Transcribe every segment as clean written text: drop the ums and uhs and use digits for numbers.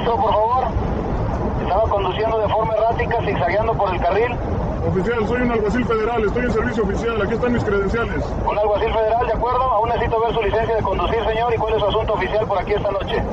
registro, por favor. Estaba conduciendo de forma errática, zigzagueando por el carril. Oficial, soy un alguacil federal, estoy en servicio oficial, aquí están mis credenciales. Un alguacil federal, ¿de acuerdo? Aún necesito ver su licencia de conducir, señor, y cuál es su asunto oficial por aquí esta noche.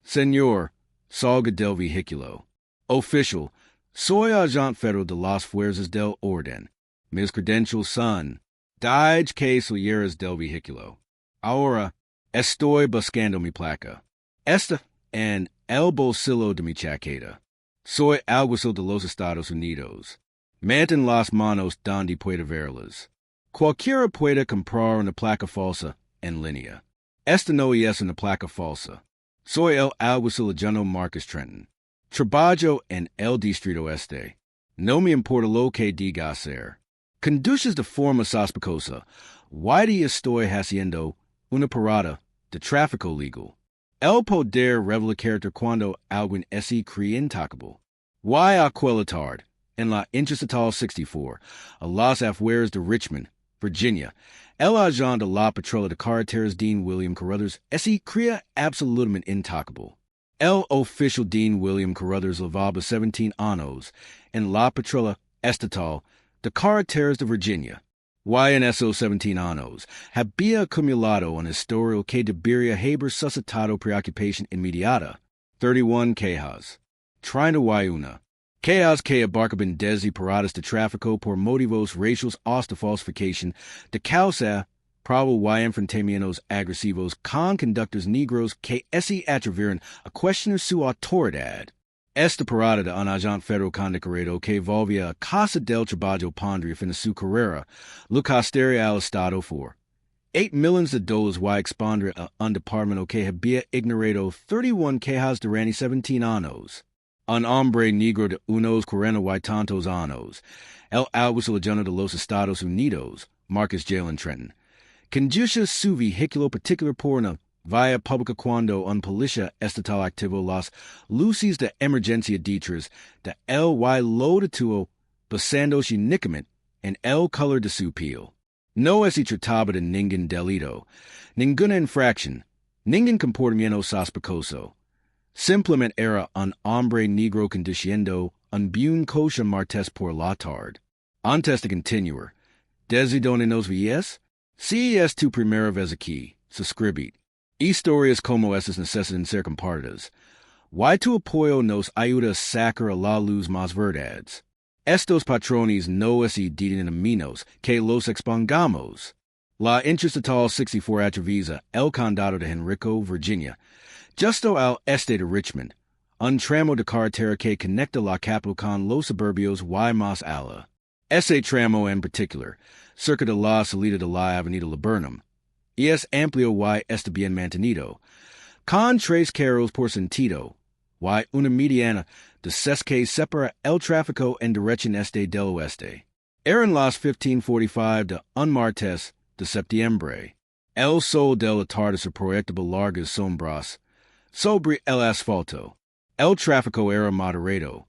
Señor, salga del vehículo. Official, soy agente federal de las fuerzas del orden. Mis credentials son, Dij que salieras del vehículo. Ahora, estoy buscando mi placa. Esta en el bolsillo de mi chaqueta. Soy alguacil de los Estados Unidos. Meten las manos donde pueda verlas. Cualquiera puede comprar una placa falsa en línea. Esta no es una placa falsa. Soy el alguacil General Marcus Trenton. Trabajo en el distrito este. No me importa lo que diga hacer. Conduces de forma sospechosa. Why estoy haciendo una parada de tráfico legal? El poder revela carácter cuando alguien es intocable. Why aquella tarde, en la Interestatal 64, a las afueras de Richmond, Virginia, el agente de la Patrulla de Carreteras Dean William Carruthers es absolutamente intocable. El oficial Dean William Carruthers llevaba 17 años en la Patrulla Estatal de Carreteras de Virginia. Y en esos 17 años había acumulado un historial que debería haber suscitado preocupación inmediata. 31 quejas. 31. Quejas que abarcaban desde paradas de tráfico por motivos raciales hasta falsificación de causa, probo y enfrentamientos agresivos con conductores negros que se atreveron a cuestionar su autoridad. Esta parada de un agente federal condecorado que volvía a casa del trabajo pondría fin a su carrera, lo costaría al Estado for $8 million y expondría a un departamento que había ignorado 31 quejas durante 17 años. Un hombre negro de unos 40 y tantos años, el alguacil general de los Estados Unidos, Marcus Jalen Trenton, conduce su vehículo particular por una vía pública cuando un policía estatal activó las luces de emergencia detrás de él y lo detuvo basándose únicamente en el color de su piel. No se trataba de ningún delito, ninguna infracción, ningún comportamiento sospechoso. Simplemente era un hombre negro conduciendo un buen coche martes por la tarde. Antes de continuar, ¿desde dónde nos ves? Si es tu primera vez aquí, suscribid. Historias como estas necesitan ser compartidas. Y tu apoyo nos ayuda a sacar a la luz más verdades. Estos patrones no es detienen a menos que los expongamos. La Interestatal 64 atraviesa el condado de Henrico, Virginia, justo al este de Richmond, un tramo de carretera que conecta la capital con los suburbios y más allá. Ese tramo en particular, cerca de la salida de la avenida Laburnum, y es amplio y está bien mantenido, con 3 carriles por sentido, y una mediana de 6 que separa el tráfico en dirección este del oeste. Eran las 15:45 de un martes de septiembre. El sol de la tarde se proyectaba largas sombras sobre el asfalto. El tráfico era moderado,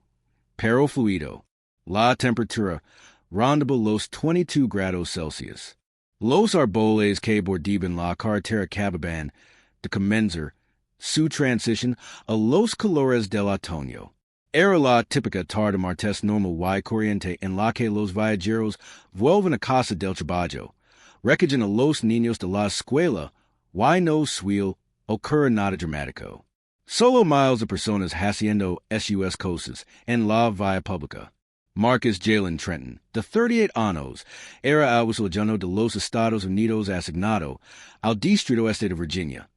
pero fluido. La temperatura rondaba los 22 grados Celsius. Los árboles que bordeaban la carretera acababan de comenzar su transición a los colores del otoño. Era la típica tarde martes normal y corriente en la que los viajeros vuelven a casa del trabajo, recogen a los niños de la escuela y no suele ocurrir nada dramático. Solo miles de personas haciendo sus cosas en la vía pública. Marcus Jalen Trenton, de 38 años, era alguacil general de los Estados Unidos asignado al distrito este de Virginia,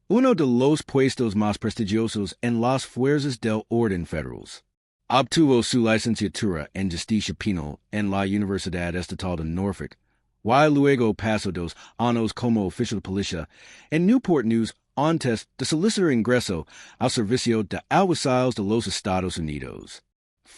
uno de los puestos más prestigiosos en las fuerzas del orden federales. Obtuvo su licenciatura en Justicia penal en la Universidad Estatal de Norfolk, y luego pasó 2 años como oficial de policía en Newport News antes de solicitar ingreso al servicio de alguaciles de los Estados Unidos.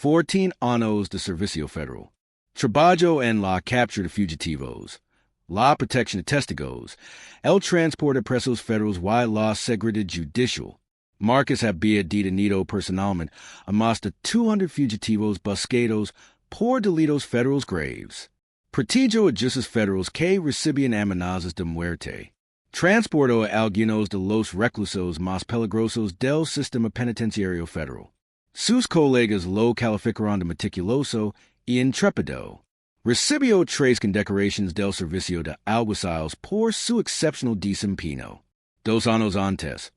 14 años de servicio federal. Trabajo en la captura de fugitivos, la protección de testigos, el transporte de presos federales y la seguridad judicial. Marcus había detenido personalmente a más de 200 fugitivos buscados por delitos federales graves. Protegió a jueces federales que recibían amenazas de muerte. Transporto a algunos de los reclusos más peligrosos del sistema penitenciario federal. Sus colegas lo calificaron de meticuloso y intrépido. Recibió tres condecoraciones del servicio de alguacils por su exceptional desempeño. 2 años antes,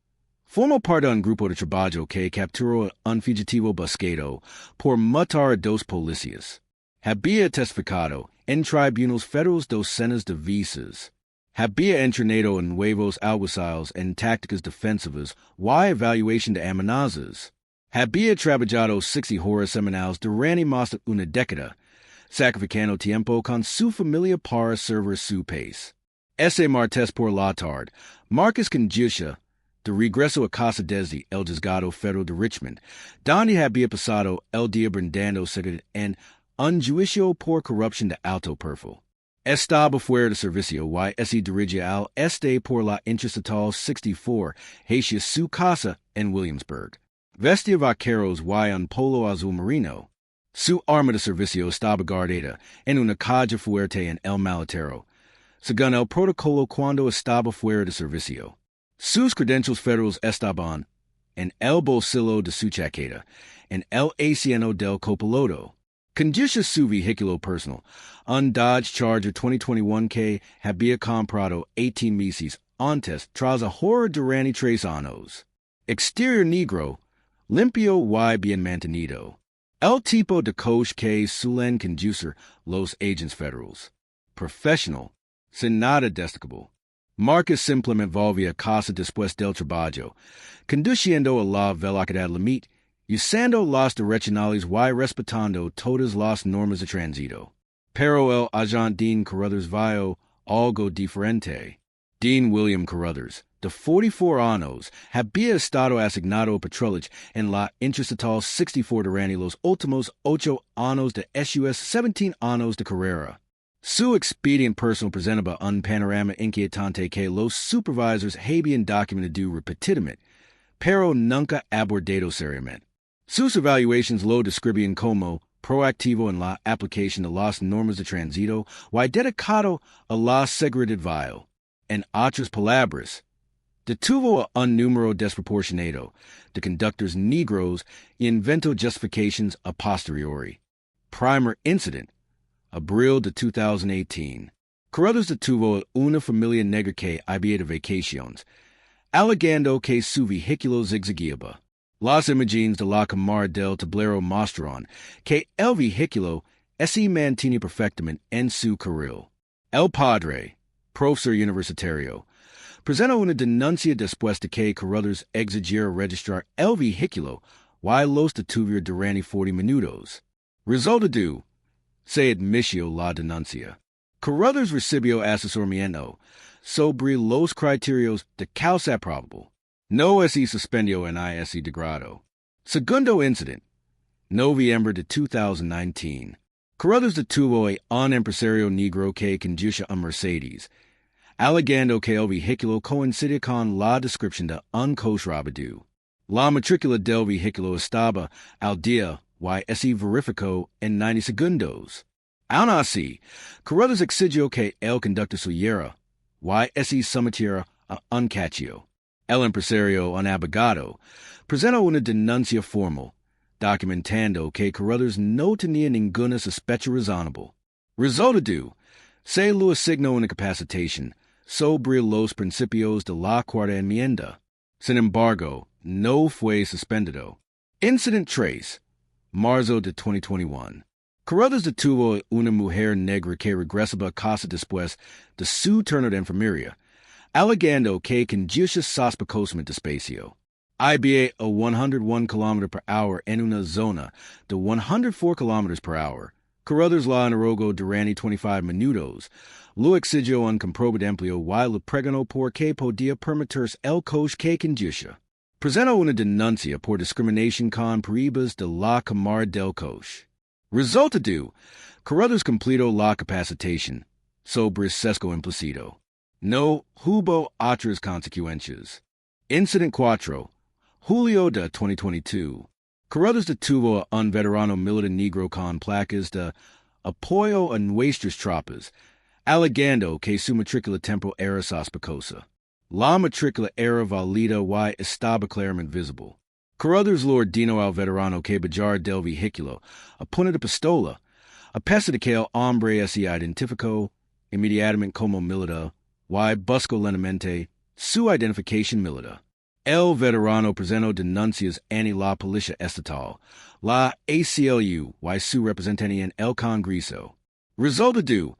formó parte de un grupo de trabajo que capturó un fugitivo buscado por matar a 2 policías. Había testificado en tribunales federales docenas de veces. Había entrenado a nuevos alguaciles en tácticas defensivas y evaluación de amenazas. Había trabajado 60 horas semanales durante más de una década, sacrificando tiempo con su familia para servir su país. Ese martes por la tarde, Marcus Justicia, de regreso a casa desde el juzgado federal de Richmond, donde había pasado el día brindándose en un juicio por corrupción de alto perfil. Estaba fuera de servicio y se dirigía al este por la Interestatal 64 hacia su casa en Williamsburg. Vestía vaqueros y un polo azul marino. Su arma de servicio estaba guardada en una caja fuerte en el maletero, según el protocolo cuando estaba fuera de servicio. Sus credencials federales estaban en el bolsillo de su chaqueta, en el asiento del copiloto. Conducía su vehículo personal, un Dodge Charger 2021 que había comprado 18 meses antes tras ahorrar durante 3 años. Exterior negro, limpio y bien mantenido. El tipo de coche que suelen conducir los agentes federales. Profesional, sin nada destacable. Marcus simplemente volvía a casa después del trabajo, conduciendo a la velocidad límite, usando las direccionales y respetando todas las normas de tránsito. Pero el agente Dean Carruthers vio algo diferente. Dean William Carruthers, de 44 años, había estado asignado a patrullaje en la Interestatal 64 durante los últimos 8 años de sus 17 años de carrera. Su expediente personal presentaba un panorama inquietante que los supervisors habían documentado repetidamente, pero nunca abordado seriamente. Sus evaluaciones lo describían como proactivo en la aplicación de las normas de tránsito y dedicado a la seguridad vial. En otras palabras, detuvo a un número desproporcionado de conductores negros y inventó justificaciones a posteriori. Primer incident, abril de 2018. Carruthers detuvo a una familia negra que había de vacaciones, alegando que su vehículo zigzagueaba. Las imágenes de la cámara del tablero mostraron que el vehículo se mantenía perfectamente en su carril. El padre, profesor universitario, presentó una denuncia después de que Carruthers exigiera registrar el vehículo y los detuviera durante 40 minutos. Resultado, se admitió la denuncia. Carruthers recibió asesoramiento sobre los criterios de causa probable. No se suspendió en ese degrado. Segundo incident, noviembre de 2019. Carruthers detuvo a un empresario negro que conducía un Mercedes, alegando que el vehículo coincidía con la descripción de un coche robado. La matrícula del vehículo estaba al día y se verificó en 90 segundos. Aún así, Carruthers exigió que el conductor suyera y se sometiera a un cacho. El empresario, un abogado, presentó una denuncia formal, documentando que Carruthers no tenía ninguna sospecha razonable. Resultado, se le asignó una capacitación sobre los principios de la cuarta enmienda. Sin embargo, no fue suspendido. Incident 3, marzo de 2021. Carruthers detuvo a una mujer negra que regresaba a casa después de su turno de enfermería, alegando que conducía sospechosamente despacio. Había a 101 km per hour en una zona de 104 km per hour. Carruthers la interrogó durante 25 minutos. Lo exigió un comprobado empleo y le preguntó por qué podía permitirse el coche que conducía. Presentó una denuncia por discriminación con pruebas de la cámara del coche. Resultado, Carruthers completó la capacitación sobre sesgo implícito. No hubo otras consecuencias. Incident 4, julio de 2022. Carruthers detuvo a un veterano militar negro con placas de apoyo a nuestras tropas, alegando que su matrícula temporal era sospechosa. La matricula era valida y estaba claramente visible. Carruthers l'ordino al veterano que bajar del vehiculo, a punta de pistola, a pesa de que el hombre se identificó inmediatamente como milita, y buscó lentamente su identificación milita. El veterano presentó denuncias ante la policía estatal, la ACLU, y su representante en el Congreso. Resulta de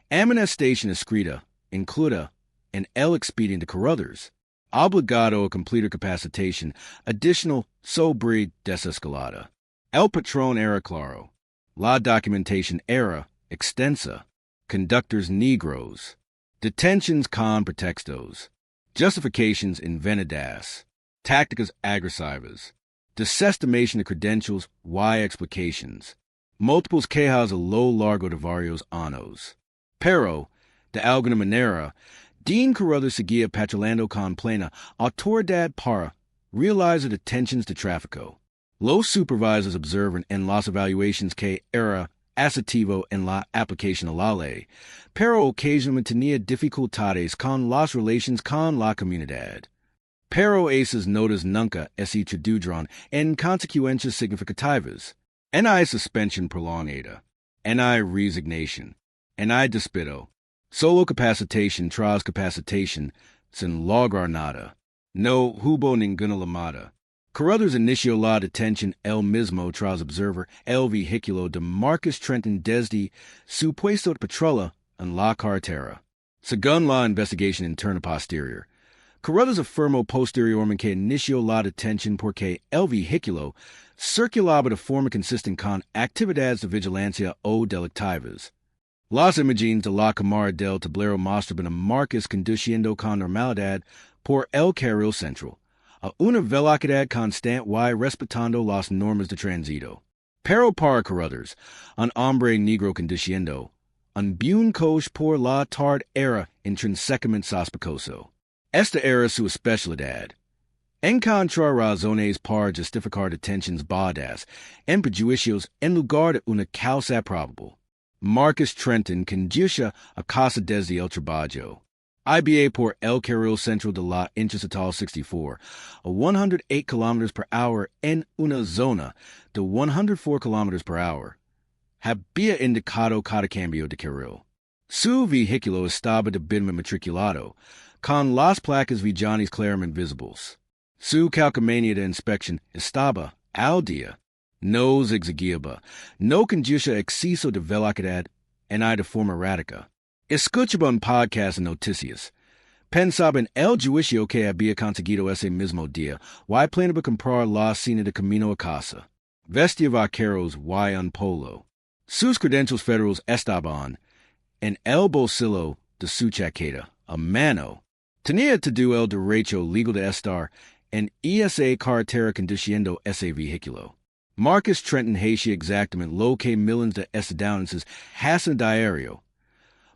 amonestación escrita, incluida en el expediente de Carruthers, obligado a completar capacitación adicional sobre desescalada. El patrón era claro. La documentación era extensa. Conductors negros. Detentions con pretextos. Justifications inventadas. Tácticas agresivas. Desestimation of credentials y explications. Multiples quejas a lo largo de varios años. Pero, de alguna manera, Dean Carruthers seguía patrullando con plena autoridad para realizar detenciones de tráfico. Los supervisors observan en las evaluaciones que era assertivo en la aplicación a la ley, pero ocasionalmente tenía dificultades con las relaciones con la comunidad. Pero esas notas nunca se tradujeron en consecuencias significativas. En hay suspensión prolongada, en hay resignación, en hay despido. Solo capacitación tras capacitación sin lograr nada. No hubo ninguna llamada. Carruthers inició la detención él mismo tras observar el vehículo de Marcus Trenton desde su puesto de patrulla en la carretera. Según la investigación interna posterior, Carruthers afirmó posteriormente que inició la detención porque el vehículo circulaba de forma consistente con actividades de vigilancia o delictivas. Las imágenes de la cámara del tablero mostraban a Marcus conduciendo con normalidad por el carril central, a una velocidad constante y respetando las normas de tránsito. Pero para Carruthers, un hombre negro conduciendo, un buen coche por la tarde era intrínsecamente sospechoso. Esta era su especialidad. Encontrar razones para justificar detenciones basadas en prejuicios en lugar de una causa probable. Marcus Trenton conducía a casa desde el trabajo. Iba por el carril central de la Interestatal 64 a 108 km per hour en una zona de 104 km per hour. Había indicado cada cambio de carril. Su vehículo estaba debidamente matriculado, con las placas vigilantes claramente visibles. Su calcomanía de inspección estaba al día. No zigzagueaba, no conducía exceso de velocidad, en de forma errática. Escuchaba un podcast de noticias. Pensaba en el juicio que había conseguido ese mismo día, y planeaba comprar la cena de camino a casa. Vestía vaqueros y un polo. Sus credencials federales estaban en el bolsillo de su chaqueta, a mano. Tenía todo el derecho legal de estar en esa carretera conduciendo ese vehículo. Marcus Trenton hacía exactamente lo que millones de estadounidenses hacen diario.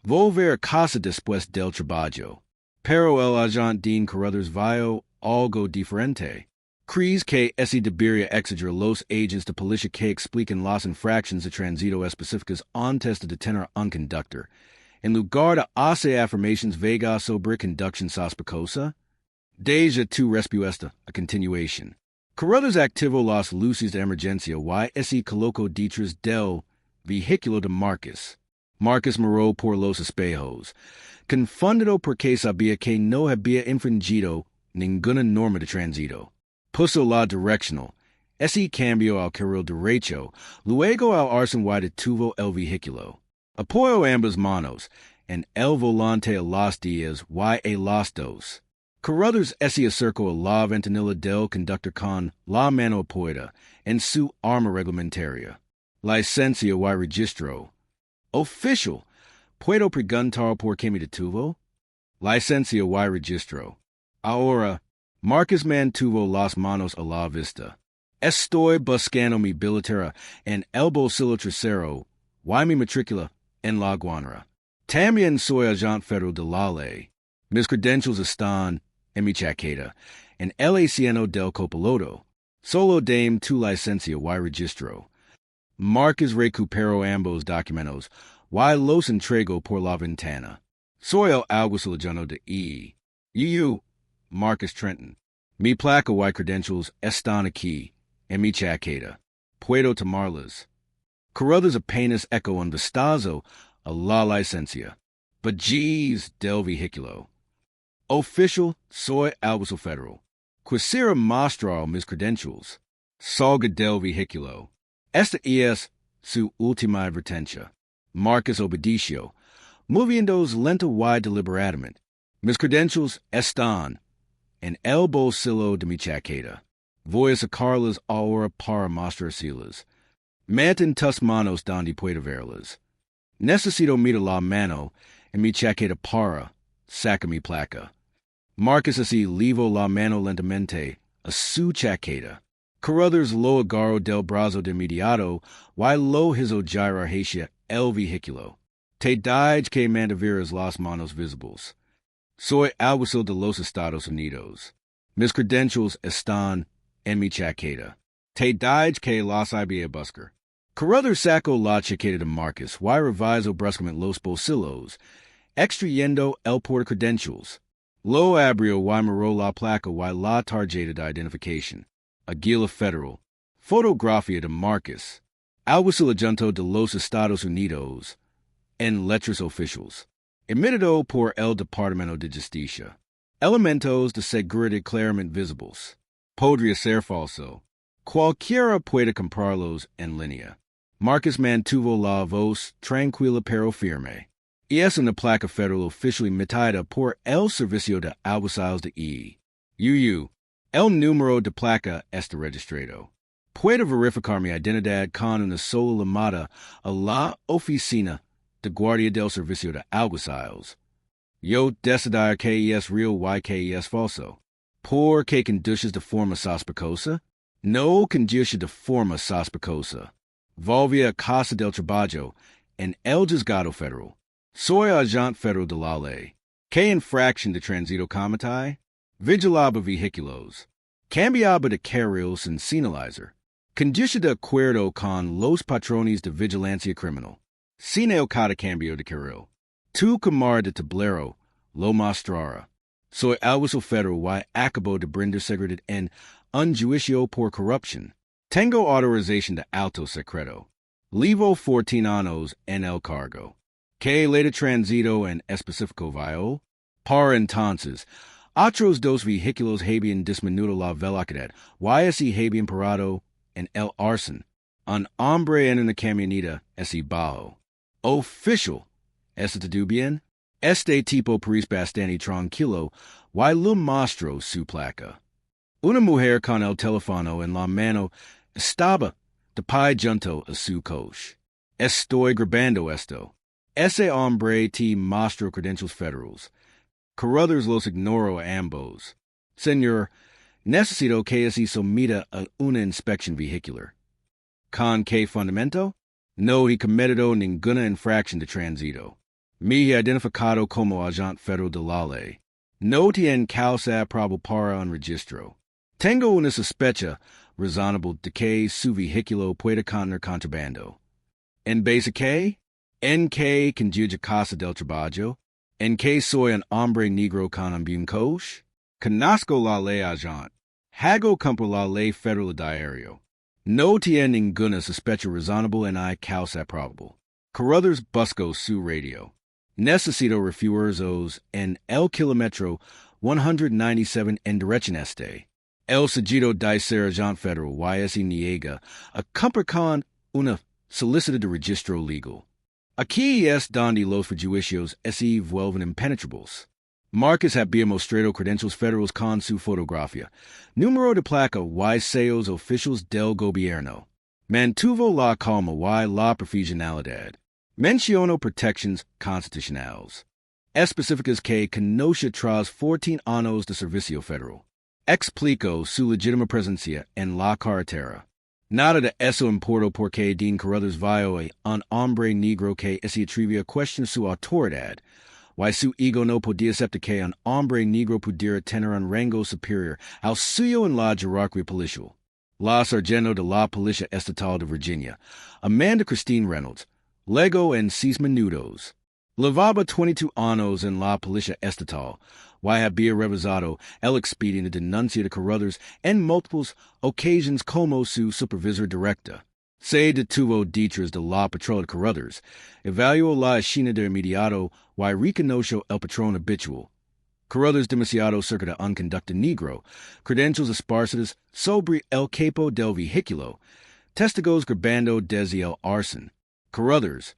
Volver a casa después del trabajo. Pero el agente Dean Carruthers vio algo diferente. ¿Crees que ese debería exigir los agentes de policía que expliquen las infracciones de tránsito específicas antes de detener a un conductor, en lugar de hacer afirmaciones vagas sobre conducción sospechosa? Deja tu respuesta a continuación. Carruthers activó las luces de emergencia y se colocó detrás del vehículo de Marcus. Marcus miró por los espejos, confundido porque sabía que no había infringido ninguna norma de tránsito. Puso la direccional, ese cambió al carril derecho, luego al arcén y detuvo el vehículo. Apoyó ambas manos en el volante a las 10 y a las 2. Carruthers se acercó a la ventanilla del conductor con la mano apoyada en su arma reglamentaria. Licencia y registro. Oficial, ¿puedo preguntar por qué me detuvo? Licencia y registro. Ahora, Marcus mantuvo las manos a la vista. Estoy buscando mi billetera en el bolsillo trasero y mi matrícula en la guanera. También soy agente federal de la ley. Mis credentials están en mi chaqueta, en el asiento del copiloto. Solo dame tu licencia y registro. Marcus recuperó ambos documentos y los entregó por la ventana. Soy el alguacil lleno de E. You Marcus Trenton. Mi placa y credentials están aquí, en mi chaqueta. Puedo tomarlas. Carruthers apenas echo un vistazo a la licencia. But geez, del vehiculo. Official, soy abuso federal. Quisiera mostrar mis credentials. Salga del vehiculo. Esta es su última advertencia. Marcus obedeció, moviéndose lento y deliberadamente. Mis credentials están en el bolsillo de mi chaqueta. Voy a sacarlas ahora para mostrárselas. Meten tus manos donde pueda verlas. Necesito meter la mano en mi chaqueta para saca mi placa. Marcus así levo la mano lentamente a su chaqueta. Carruthers lo agarró del brazo de inmediato y lo hizo girar hacia el vehículo. Te dije que mantuvieras las manos visibles. Soy alguacil de los Estados Unidos. Mis credentials están en mi chaqueta. Te dije que las había buscar. Carruthers sacó la chaqueta de Marcus y revisó bruscamente los bolsillos, extrayendo el porta credentials. Lo abrió y miró la placa y la tarjeta de identificación. Aguila Federal. Fotografía de Marcus. Alguacil adjunto de los Estados Unidos. En letras oficiales. Emitido por el Departamento de Justicia. Elementos de seguridad claramente visibles. Podría ser falso. Cualquiera puede comprarlos en línea. Marcus mantuvo la voz tranquila pero firme. Y es una placa federal oficial emitida por el Servicio de Alguaciles de UU. El número de placa está registrado. Puede verificar mi identidad con una sola llamada a la oficina de guardia del Servicio de Alguaciles. Yo decidir que es real y que es falso. ¿Por qué conduces de forma sospechosa? No conduce de forma sospechosa. Volvía a casa del trabajo en el juzgado federal. Soy agente federal de la ley. ¿Qué infracción de tránsito cometí? Vigilaba vehículos. Cambiaba de carril sin señalizer. Conduce de acuerdo con los patrones de vigilancia criminal. Sin el cada cambio de carril. Tu cámara de tablero lo mostrará. Soy alguacil federal y acabo de brindar seguridad en un juicio por corrupción. Tengo autorización de alto secreto. Levo 14 años en el cargo. Que ley de tránsito en específico viol. Para entonces, otros dos vehículos habían disminuido la velocidad y así habían parado en el arcén. Un hombre en una camioneta así bajo. Official. ¿Está todo bien? Este tipo parece bastante tranquilo y le mostró su placa. Una mujer con el teléfono en la mano estaba de pie junto a su coche. Estoy grabando esto. Ese hombre te mostró credentials federales. Carruthers los ignoró a ambos. Señor, necesito que se someta a una inspección vehicular. ¿Con qué fundamento? No he cometido ninguna infracción de tránsito. Me he identificado como agente federal de la ley. No tiene causa probable para un registro. Tengo una sospecha razonable de que su vehículo puede contener contrabando. ¿En base a qué? En que conduce casa del trabajo. En que soy un hombre negro con un bien coche. Conozco la ley agente. Hago cumplir la ley federal diario. No tiene ninguna sospecha razonable en hay causa probable. Carruthers buscó su radio. Necesito refuerzos en el kilómetro 197 en dirección este. El seguido de ser agente federal y se niega a cumplir con una solicitud de registro legal. Aquí es donde los prejuicios se vuelven impenetrables. Marcus había mostrado credentials federales con su fotografía, número de placa y sellos oficiales del gobierno. Mantuvo la calma y la profesionalidad. Mencionó protecciones constitucionales específicas que conoce tras 14 años de servicio federal. Explicó su legítima presencia en la carretera. Nada de eso importa porque Dean Carruthers vio a un hombre negro que se atrevía a cuestionar su autoridad, y su ego no podía aceptar que un hombre negro pudiera tener un rango superior al suyo en la jerarquía policial. La sargento de la Policía Estatal de Virginia, Amanda Christine Reynolds, legó en 6 minutos. Llevaba 22 años en la Policía Estatal, y había revisado el expediente de denuncia de Carruthers en múltiples ocasiones como su supervisor directa. Se detuvo detrás de la Patrulla de Carreteras, evaluó la escena de inmediato y reconoció el patrón habitual. Carruthers demasiado cerca de un conductor negro, credentials esparcidas sobre el capo del vehículo, testigos grabando desde el arsen. Carruthers,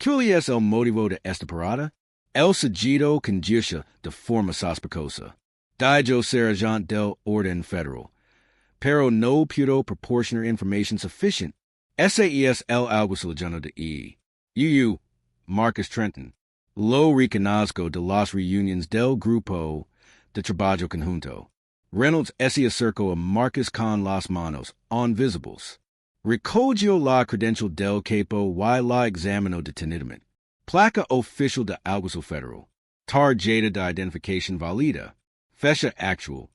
¿cuál es el motivo de esta parada? El seguido conduce de forma sospechosa. Dijo ser agente del orden federal, pero no pudo proporcionar información suficiente. Ese es el alguacil lleno de Marcus Trenton. Lo reconozco de las reuniones del grupo de trabajo conjunto. Reynolds se acercó a Marcus con las manos invisibles. Recogió la credencial del capo y la examinó detenidamente. Placa oficial de alguacil federal. Tarjeta de identificación válida. Fecha actual.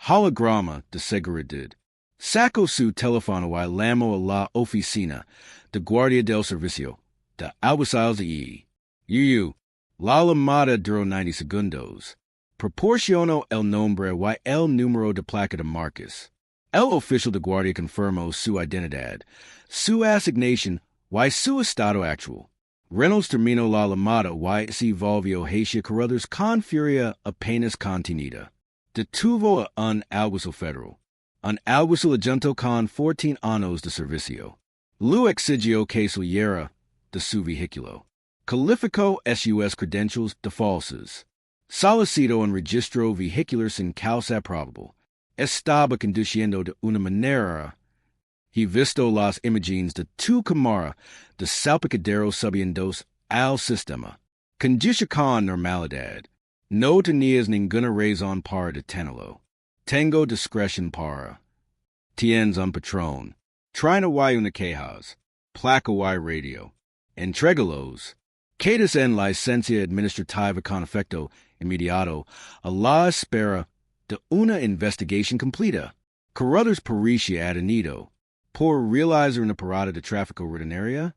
Holograma de seguridad. Sacó su teléfono y llamó a la oficina de guardia del servicio de alguaciles de La llamada duró 90 segundos. Proporcionó el nombre y el número de placa de Marcus. El oficial de guardia confirmó su identidad, su asignación y su estado actual. Reynolds terminó la llamada y se volvió hacia Carruthers con furia apenas contenida. Detuvo a un alguacil federal, un alguacil agente con 14 años de servicio. Lo exigió que saliera de su vehículo. Calificó sus credentials de falsas. Solicitó un registro vehicular sin causa probable. Estaba conduciendo de una manera. He visto las imágenes de tu cámara de salpicadero subiendo al sistema. Conduce con normalidad. No tenías ninguna razón para detenerlo. Tengo discreción para. Tienes un patrón. Traina y una quejas. Placa y radio. Entrégalos. Quedas en licencia administrativa con efecto inmediato a la espera de una investigación completa. Carruthers parecía adenido por realizar una parada de tráfico rutinaria,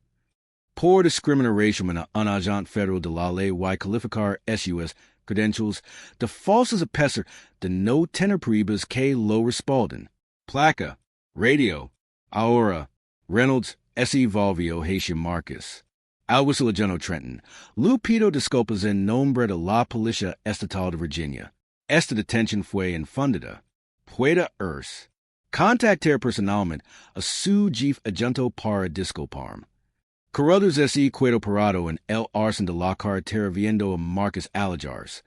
por discriminación a un agente federal de la ley y calificar sus credentials de falsas a pesar de no tener pruebas que lo respalden. Placa, radio. Ahora, Reynolds se volvió hacia Marcus. Alguacil agente Trenton, lo pido disculpas en nombre de la Policía Estatal de Virginia. Esta detención fue infundada. Puede contactar personalmente a su jefe agente para disculparme. Carruthers se quedó parado en el arsen de la carretera viendo a Marcus Alajars,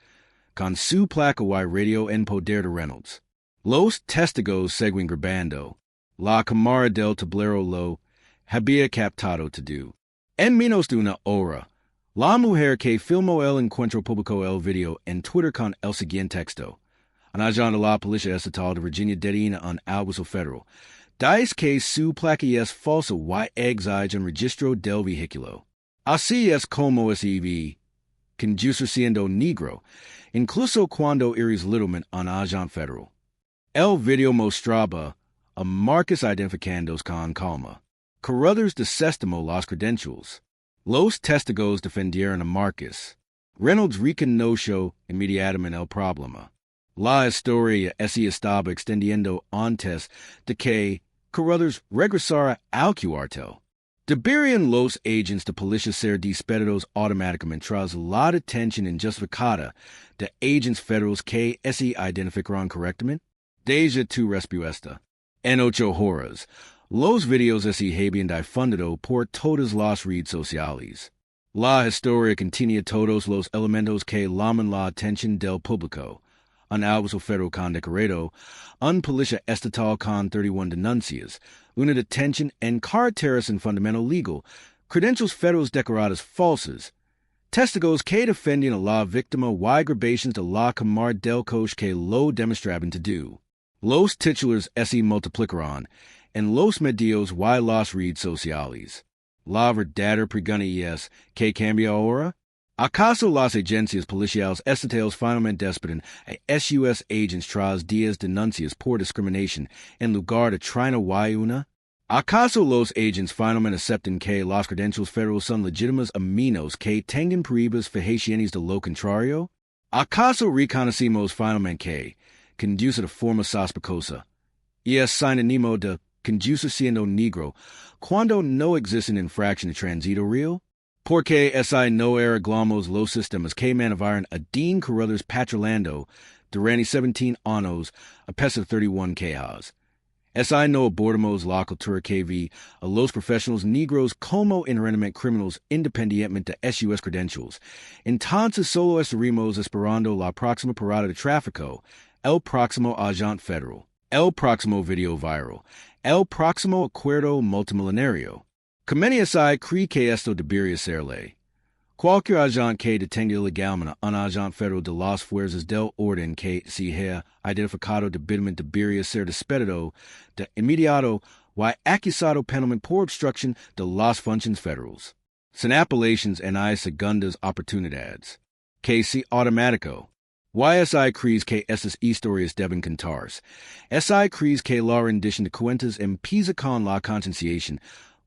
con su placa y radio en poder de Reynolds. Los testigos según grabando. La cámara del tablero lo había captado todo. En menos de una hora, la mujer que filmó el encuentro publicó el video en Twitter con el siguiente texto. Un agente de la Policía Estatal de Virginia detiene a un alguacil federal. Dice que su placa es falsa y exige un registro del vehículo. Así es como se conduce siendo negro, incluso cuando eres literalmente un agente federal. El video mostraba a Marcus identificándose con calma. Carruthers desestimó las credentials. Los testigos defendieron a Marcus. Reynolds reconoció inmediatamente el problema. La historia se estaba extendiendo antes de que Carruthers regresara al cuartel. Deberían los agentes de policía ser despedidos automáticamente tras la detención injustificada de agentes federales que se identificaron correctamente? Deja tu respuesta. En 8 horas, los videos se habían difundido por todas las redes sociales. La historia contenía todos los elementos que llaman la atención del público. Un alguacil federal condecorado, un policía estatal con 31 denuncias, una detención en carreteras en fundamento legal, credentials federales decoradas falsas, testigos que defendían a la víctima y grabaciones de la cámara del coche que lo demostraban to do. Los titulares se multiplicaron en los medios y las redes sociales. La verdadera pregunta es, ¿qué cambia ahora? ¿Acaso las agencias policiales estatales finalmente despiden a sus agents tras 10 denuncias por discriminación en lugar de traina y una? ¿Acaso los agents finalmente aceptan que las credentials federales son legítimas a menos que tengan pruebas fehacientes de lo contrario? ¿Acaso reconocimos finalmente conduce de forma sospechosa y es sinónimo de conducir siendo negro cuando no existe una infracción de tránsito real? Porque esi no arreglamos los sistemas que mantienen a Dean Carruthers patrulando durante 17 años a pesar de 31 quejas. Esi no abordamos la cultura que vi a los profesionales negros como inherentemente criminals independientemente de sus credentials. Entonces solo estaremos esperando la próxima parada de tráfico, el próximo agente federal, el próximo video viral, el próximo acuerdo multimilenario. Como esi cree que esto debería ser ley. Cualquier agente que detenga ilegalmente un agente federal de las fuerzas del orden que sea identificado debidamente debería ser despedido de inmediato o acusado penalmente por obstrucción de las funciones federales. Sin apelaciones en hay segundas oportunidades. Que si automático. YSI crees que estas historias deben contarse. SI crees que la rendición de cuentas empieza con la concienciación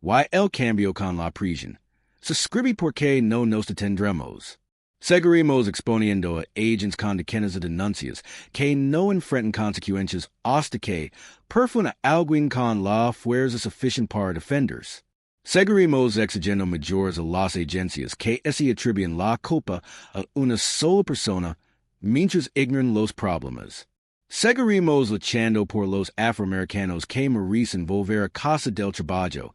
y el cambio con la prisión. Suscribe porque no nos detendremos. Seguiremos exponiendo a agents con pequeñas denuncias que no enfrentan consecuencias hasta que perfun alguien con la fuerza suficiente para defenderse. Seguiremos exigiendo mayores a las agencias que se atribuyen la culpa a una sola persona mientras ignoran los problemas. Seguiremos luchando por los afroamericanos que merecen volver a casa del trabajo,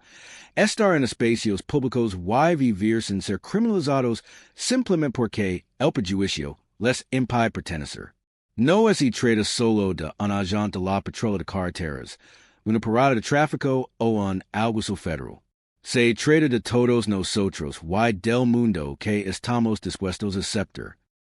estar en espacios públicos y vivir sin ser criminalizados simplemente porque el prejuicio les impide pertenecer. No se trata solo de un agente de la Patrulla de Carreteras, una parada de tráfico o un abuso federal. Se trata de todos nosotros y del mundo que estamos dispuestos a aceptar.